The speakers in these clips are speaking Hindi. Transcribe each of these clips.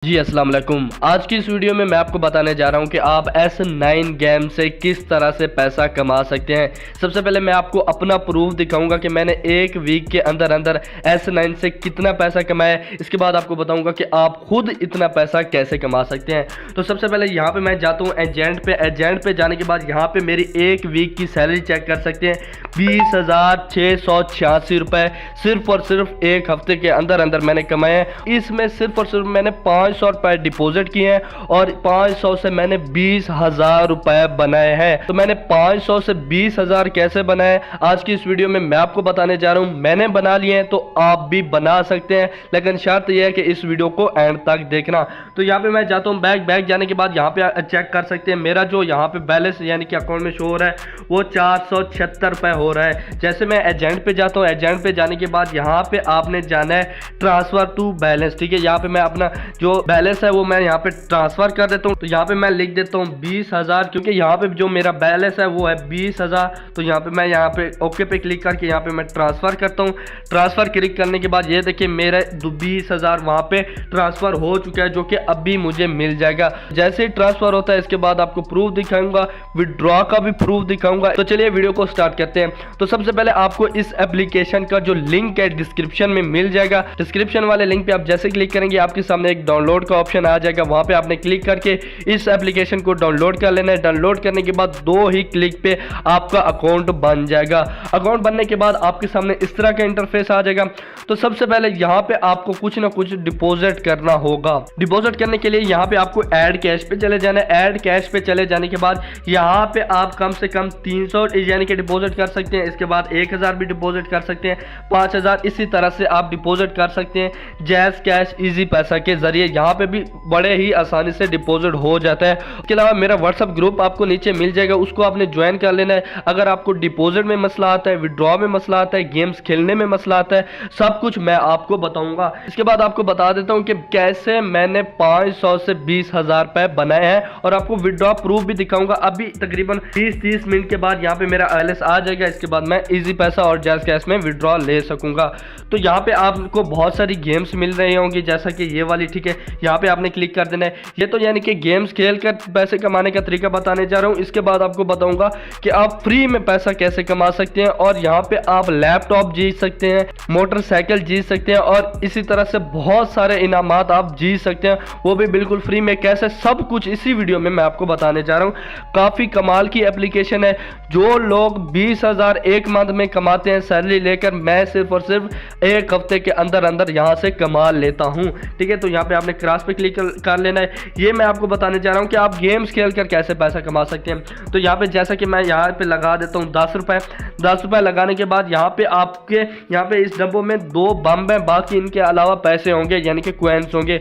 जी अस्सलाम वालेकुम। आज की इस वीडियो में मैं आपको बताने जा रहा हूं कि आप S9 गेम से किस तरह से पैसा कमा सकते हैं। सबसे पहले मैं आपको अपना प्रूफ दिखाऊंगा कि मैंने एक वीक के अंदर अंदर S9 से कितना पैसा कमाया। इसके बाद आपको बताऊंगा कि आप खुद इतना पैसा कैसे कमा सकते हैं। तो सबसे पहले यहाँ पे मैं जाता हूँ एजेंट पे। एजेंट पे जाने के बाद यहाँ पे मेरी एक वीक की सैलरी चेक कर सकते हैं, 20,686 रुपये सिर्फ और सिर्फ एक हफ्ते के अंदर अंदर मैंने कमाए हैं। इसमें सिर्फ और सिर्फ मैंने 500 रुपए डिपॉजिट किए हैं और 500 से मैंने 20,000 रुपए बनाए हैं। तो मैंने 500 से 20,000 कैसे बनाए आज की इस वीडियो में मैं आपको बताने जा रहा हूं। मैंने बना लिए हैं तो आप भी बना सकते हैं, लेकिन शर्त यह है कि इस वीडियो को एंड तक देखना। तो यहाँ पे मैं जाता हूँ बैक जाने के बाद यहाँ पे चेक कर सकते हैं मेरा जो यहाँ पे बैलेंस यानी कि अकाउंट में शो हो रहा है वो 476 रुपए हो रहा है। जैसे मैं एजेंट पे जाता हूँ, एजेंट पे जाने के बाद यहाँ पे आपने जाना है ट्रांसफर टू बैलेंस। ठीक है, यहाँ पे मैं अपना जो बैलेंस है वो मैं यहाँ पे ट्रांसफर कर देता हूँ। तो यहाँ पे मैं लिख देता हूँ 20,000, क्योंकि यहाँ पे जो मेरा बैलेंस है वो है 20,000। तो यहाँ पे मैं यहाँ पे ओके पे क्लिक करके यहाँ पे मैं ट्रांसफर करता हूँ। ट्रांसफर क्लिक करने के बाद ये देखिए मेरा 20,000 वहाँ पे ट्रांसफर हो चुका है, जो कि अभी मुझे मिल जाएगा। जैसे ही ट्रांसफर होता है इसके बाद आपको प्रूफ दिखाऊंगा, विड्रॉ का भी प्रूफ दिखाऊंगा। तो चलिए वीडियो को स्टार्ट करते हैं। तो सबसे पहले आपको इस एप्लीकेशन का जो लिंक है डिस्क्रिप्शन में मिल जाएगा। डिस्क्रिप्शन वाले लिंक पे आप जैसे क्लिक करेंगे आपके सामने एक डाउनलोड का ऑप्शन आ जाएगा। वहां पे आपने क्लिक करके इस एप्लीकेशन को डाउनलोड कर लेना है। डाउनलोड करने के बाद 2 ही क्लिक पे आपका अकाउंट बन जाएगा। अकाउंट बनने के बाद आपके सामने इस तरह का इंटरफेस आ जाएगा। तो सबसे पहले यहाँ पे आपको कुछ ना कुछ डिपॉजिट करना होगा। डिपॉजिट करने के लिए यहाँ पे आपको ऐड कैश पे चले जाना है। ऐड कैश पे चले जाने के बाद यहाँ पे आप कम से कम 300 यानी कि डिपॉजिट कर सकते हैं। इसके बाद 1,000 भी डिपॉजिट कर सकते हैं, 5,000 इसी तरह से आप डिपॉजिट कर सकते हैं जैज़ कैश इजी पैसा के जरिए। यहाँ पे भी बड़े ही आसानी से डिपॉजिट हो जाता है। इसके अलावा मेरा व्हाट्सएप ग्रुप आपको नीचे मिल जाएगा, उसको आपने ज्वाइन कर लेना है। अगर आपको डिपॉजिट में मसला आता है, विड्रॉ में मसला आता है, गेम्स खेलने में मसला आता है, सब कुछ मैं आपको बताऊंगा। इसके बाद आपको बता देता हूं कि कैसे मैंने 500 से 20,000 रुपए बनाए हैं और आपको विड्रॉ प्रूफ भी दिखाऊंगा। अभी तकरीबन 20-30 मिनट के बाद यहाँ पे मेरा बैलेंस आ जाएगा। इसके बाद मैं इजी पैसा और जैज़ कैश में विड्रॉ ले सकूंगा। तो यहाँ पे आपको बहुत सारी गेम्स मिल रही होंगी, जैसा कि ये वाली। ठीक है, यहाँ पे आपने क्लिक कर देना है। ये तो यानी कि गेम्स खेल कर पैसे कमाने का तरीका बताने जा रहा हूँ। इसके बाद आपको बताऊंगा कि आप फ्री में पैसा कैसे कमा सकते हैं और यहाँ पे आप लैपटॉप जीत सकते हैं, मोटरसाइकिल जीत सकते हैं और इसी तरह से बहुत सारे इनामात आप जीत सकते हैं, वो भी बिल्कुल फ्री में। कैसे, सब कुछ इसी वीडियो में मैं आपको बताने जा रहा हूँ। काफी कमाल की एप्लीकेशन है। जो लोग 20,000 एक मंथ में कमाते हैं सैलरी लेकर, मैं सिर्फ और सिर्फ एक हफ्ते के अंदर अंदर यहाँ से कमा लेता हूँ। ठीक है, तो यहाँ पे आपने क्रॉस पे क्लिक कर लेना है। ये मैं आपको बताने जा रहा हूँ कि आप गेम्स खेल कर कैसे पैसा कमा सकते हैं। तो यहाँ पे जैसा कि मैं यहाँ पे लगा देता हूँ 10 रुपए। 10 रुपए लगाने के बाद यहाँ पे आपके यहाँ पे इस डब्बों में 2 बम है, बाकी इनके अलावा पैसे होंगे यानी कि कॉइन्स होंगे।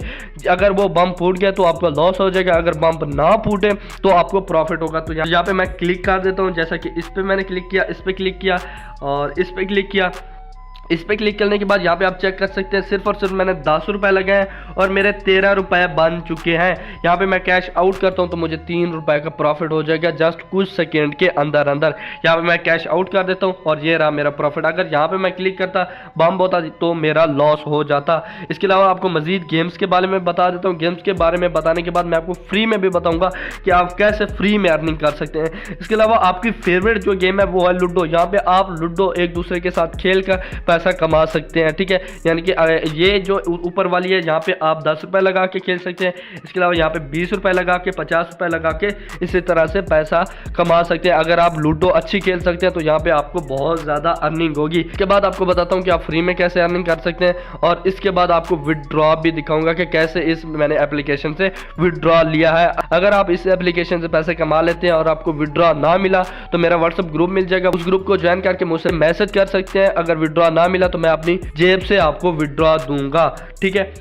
अगर वो बम फूट गया तो आपका लॉस हो जाएगा, अगर बम ना फूटे तो आपको प्रॉफिट होगा। तो यहाँ पे मैं क्लिक कर देता हूँ। जैसा कि इस पे मैंने क्लिक किया, इस पे क्लिक किया और इस पे क्लिक किया। इस पे क्लिक करने के बाद यहाँ पे आप चेक कर सकते हैं सिर्फ और सिर्फ मैंने 10 रुपए लगाए और मेरे 13 रुपए बन चुके हैं। यहाँ पे मैं कैश आउट करता हूँ तो मुझे 3 रुपए का प्रॉफिट हो जाएगा जस्ट कुछ सेकेंड के अंदर अंदर। यहाँ पे मैं कैश आउट कर देता हूँ और ये रहा मेरा प्रॉफिट। अगर यहाँ पे मैं क्लिक करता बम होता तो मेरा लॉस हो जाता। इसके अलावा आपको मजीद गेम्स के बारे में बता देता हूँ। गेम्स के बारे में बताने के बाद मैं आपको फ्री में भी बताऊँगा कि आप कैसे फ्री में अर्निंग कर सकते हैं। इसके अलावा आपकी फेवरेट जो गेम है वो है लूडो। यहाँ पे आप लूडो एक दूसरे के साथ खेल कर पैसा कमा सकते हैं। ठीक है, यानी कि ये जो ऊपर वाली है यहाँ पे आप 10 रुपए लगा के खेल सकते हैं। इसके अलावा यहाँ पे 20 रुपए लगा के, 50 रुपए लगा के इसी तरह से पैसा कमा सकते हैं। अगर आप लूडो अच्छी खेल सकते हैं तो यहाँ पे आपको बहुत ज़्यादा अर्निंग होगी। इसके बाद आपको बताता हूँ कि आप फ्री में कैसे अर्निंग कर सकते हैं और इसके बाद आपको विड्रॉ भी दिखाऊंगा कि कैसे इस मैंने एप्लीकेशन से विड्रॉ लिया है। अगर आप इस एप्लीकेशन से पैसे कमा लेते हैं और आपको विड्रॉ ना मिला तो मेरा व्हाट्सएप ग्रुप मिल जाएगा, उस ग्रुप को ज्वाइन करके मुझसे मैसेज कर सकते हैं। अगर विड्रॉ ना मिला तो मैं अपनी जेब से आपको विड्रॉ दूंगा। ठीक है,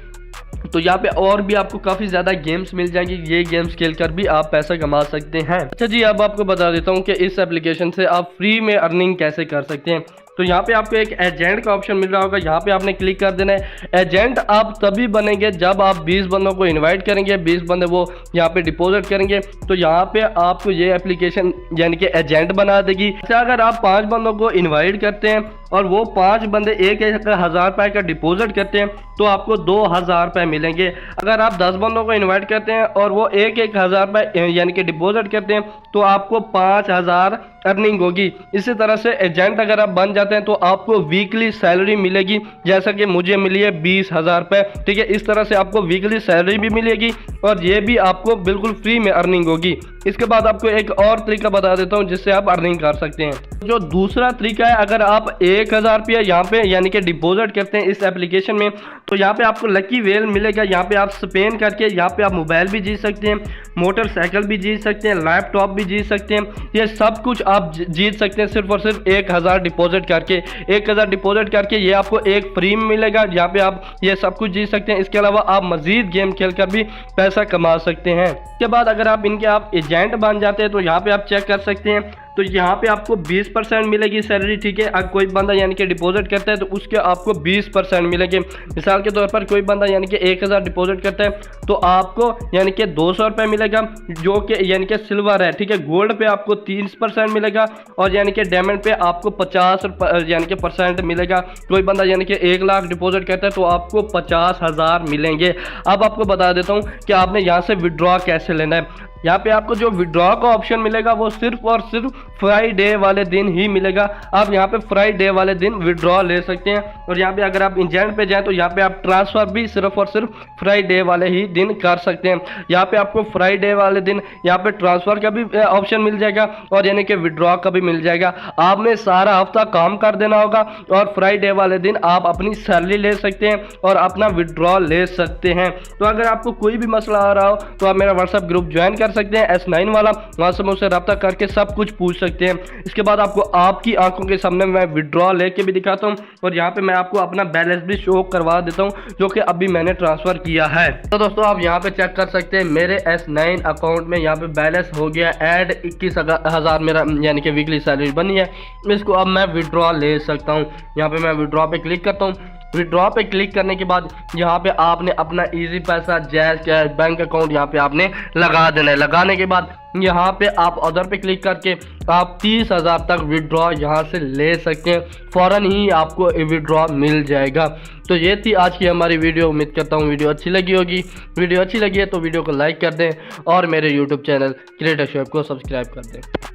तो यहाँ पे और भी आपको काफ़ी ज़्यादा गेम्स मिल जाएंगे। ये गेम्स खेलकर भी आप पैसा कमा सकते हैं। अच्छा जी, अब आपको बता देता हूँ कि इस एप्लीकेशन से आप फ्री में अर्निंग कैसे कर सकते हैं। तो यहाँ पे आपको एक एजेंट का ऑप्शन मिल रहा होगा, यहाँ पे आपने क्लिक कर देना है। एजेंट आप तभी बनेंगे जब आप 20 बंदों को इनवाइट करेंगे, 20 बंदे वो यहाँ पे डिपॉजिट करेंगे तो यहाँ पे आपको ये एप्लीकेशन यानी कि एजेंट बना देगी। अच्छा, अगर आप 5 बंदों को इनवाइट करते हैं और वो 5 बंदे 1,000 रुपये का डिपॉजिट करते हैं तो आपको 2,000 रुपये मिलेंगे। अगर आप 10 बंदों को इनवाइट करते हैं और वो 1,000 रुपये यानी कि डिपॉजिट करते हैं तो आपको 5,000 अर्निंग होगी। इसी तरह से एजेंट अगर आप बन जाते हैं तो आपको वीकली सैलरी मिलेगी, जैसा कि मुझे मिली है 20,000 रुपये। ठीक है, इस तरह से आपको वीकली सैलरी भी मिलेगी और ये भी आपको बिल्कुल फ्री में अर्निंग होगी। इसके बाद आपको एक और तरीका बता देता हूँ जिससे आप अर्निंग कर सकते हैं। जो दूसरा तरीका है, अगर आप 1,000 रुपया यहाँ पे यानी कि डिपॉजिट करते हैं इस एप्लीकेशन में तो यहाँ पे आपको लकी वेल मिलेगा। यहाँ पे आप स्पेन करके यहाँ पे आप मोबाइल भी जीत सकते हैं, मोटरसाइकिल भी जीत सकते हैं, लैपटॉप भी जीत सकते हैं। ये सब कुछ आप जीत सकते हैं सिर्फ और सिर्फ 1,000 डिपॉजिट करके। 1,000 डिपॉजिट करके ये आपको एक फ्री में मिलेगा, यहाँ पे आप ये सब कुछ जीत सकते हैं। इसके अलावा आप मजीद गेम खेलकर भी पैसा कमा सकते हैं। इसके बाद अगर आप इनके आप एजेंट बन जाते हैं तो यहाँ पे आप चेक कर सकते हैं, तो यहाँ पे आपको 20% मिलेगी सैलरी। ठीक है, अगर कोई बंदा यानी कि डिपॉजिट करता है तो उसके आपको 20% मिलेंगे। मिसाल के तौर पर कोई बंदा यानी कि 1,000 डिपॉजिट करता है तो आपको यानी कि 200 रुपये मिलेगा, जो कि यानी कि सिल्वर है। ठीक है, गोल्ड पे आपको 30% मिलेगा और यानी कि डायमंड पे आपको 50 यानी कि % मिलेगा। कोई बंदा यानी कि 1 लाख डिपॉजिट करता है तो आपको 50,000 मिलेंगे। अब आपको बता देता हूँ कि आपने यहाँ से विड्रॉ कैसे लेना है। यहाँ पे आपको जो विड्रॉ का ऑप्शन मिलेगा वो सिर्फ और सिर्फ फ्राइडे वाले दिन ही मिलेगा। आप यहाँ पे फ्राइडे वाले दिन विड्रॉ ले सकते हैं और यहाँ पे अगर आप एजेंट पे जाएं तो यहाँ पे आप ट्रांसफ़र भी सिर्फ और सिर्फ फ्राइडे वाले ही दिन कर सकते हैं। यहाँ पे आपको फ्राइडे वाले दिन यहाँ पे ट्रांसफ़र का भी ऑप्शन मिल जाएगा और यानी कि विड्रॉ का भी मिल जाएगा। आपने सारा हफ्ता काम कर देना होगा और फ्राइडे वाले दिन आप अपनी सैलरी ले सकते हैं और अपना विड्रॉ ले सकते हैं। तो अगर आपको कोई भी मसला आ रहा हो तो आप मेरा व्हाट्सएप ग्रुप ज्वाइन कर सकते हैं S9 वाला, वहां से मुझसे रब्ता करके सब कुछ पूछ सकते हैं। इसके बाद आपको आपकी आंखों के सामने मैं विड्रॉ लेके भी दिखाता हूं और यहाँ पे मैं आपको अपना बैलेंस भी शो करवा देता हूं जो कि अभी मैंने ट्रांसफर किया है। तो दोस्तों आप यहाँ पे चेक कर सकते हैं मेरे S9 अकाउंट में यहाँ पे बैलेंस हो गया ऐड 21,000 मेरा यानी कि वीकली सैलरी बनी है। इसको अब मैं विड्रॉ ले सकता हूँ। यहाँ पे मैं विड्रॉ पे क्लिक करता हूँ। विड्रॉ पे क्लिक करने के बाद यहाँ पे आपने अपना इजी पैसा, जैज़ कैश, बैंक अकाउंट यहाँ पे आपने लगा देना है। लगाने के बाद यहाँ पे आप अदर पे क्लिक करके आप 30,000 तक विड्रॉ यहाँ से ले सकते हैं। फ़ौरन ही आपको विड्रॉ मिल जाएगा। तो ये थी आज की हमारी वीडियो। उम्मीद करता हूँ वीडियो अच्छी लगी होगी। वीडियो अच्छी लगी है तो वीडियो को लाइक कर दें और मेरे यूट्यूब चैनल क्रिएटर शोएब को सब्सक्राइब कर दें।